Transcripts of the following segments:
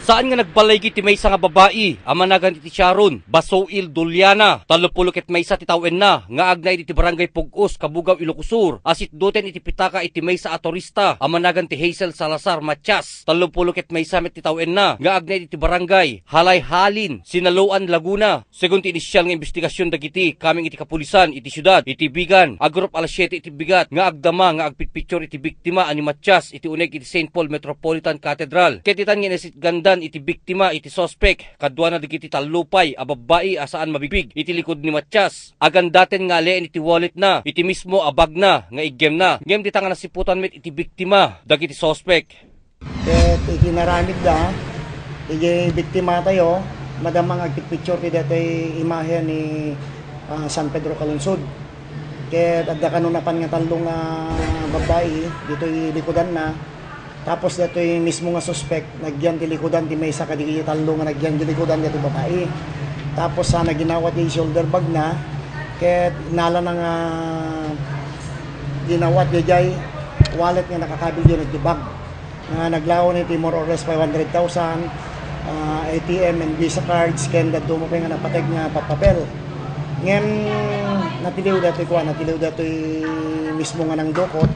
Saan nga nagbalay kiti maysa nga babae, amanagan iti Sharon, Basoil Duliana, 30 ket maysa ti tawen na, nga agnay iti barangay Pugos, Kabugaw, Ilocosur, asit doten iti pitaka iti maysa a turista, amanagan ti Hazel Salazar Matias, 30 ket maysa met ti tawen na, nga agnay iti barangay Halay Halin, Sinaluan, Laguna. Segun ti inisyal nga investigasyon dagiti kaming iti kapulisan iti syudad, iti bigan, agrup alas 7 iti bigat, nga agdama nga agpitpicture iti biktima ani Matias, iti uneg iti St. Paul Metropolitan Cathedral. Ketitan nga nasit gandan iti biktima iti sospek kadwa na digiti talupay a babae asaan mabibig iti likod ni Matias. Agandaten nga leen iti wallet na iti mismo abag na nga igem na. Ngem di tanga nasiputan met iti biktima dagiti sospek. Ket iti naramid da iti biktima tayo madamang agpicture ti datoy imahe ni San Pedro Calungsod. Ket adda kanunapan nga talong babae ditoy likodan na. Tapos dato yung mismo nga suspect, nagyan ti likodan ti maysa kadigi talo nga nagyan ti likodan dito babae. Tapos sana ginawa ti shoulder bag na, ket nala na nga ginawa ti jay wallet nga nakakabil yun ti bag. Naglaw ni ti more or less 500,000, ATM and Visa cards, ken dadto mo pa nga napateg nga papel. Ngem natiliw dato mismo nga nang dokot.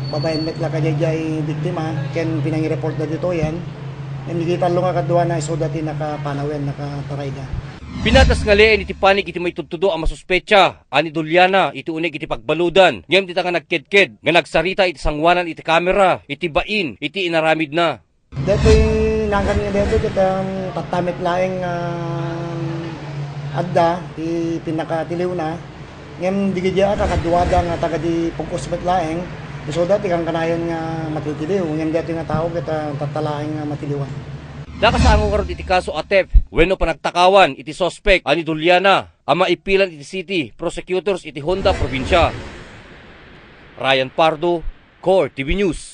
Babayan met la kajay biktima ken pinangi-report na dito yan. Hindi kita nga kadwa na iso dati nakapanawen nakataray na. Pinatas nga leen iti panig iti may tudtudo ang masuspecha ani Duliana iti uneg iti pagbaludan. Ngem dita nga nagkedked nga nagsarita iti sangwanan iti kamera iti bain iti inaramid na. Dito nangkan nga dito kitang tatamit laeng adda ti pinakatiliw na. Ngem digidya kakadwada nga taga di Pugos met laeng. So dati kang kanayon nga matitiliw, ngayon dati nga tao kita tatalaing nga matiliwan. Nakasaango karon iti kaso atep, wenno panagtakawan iti sospek ani Duliana, ama ipilan iti city, prosecutors iti Honda probinsya. Ryan Pardo, Core TV News.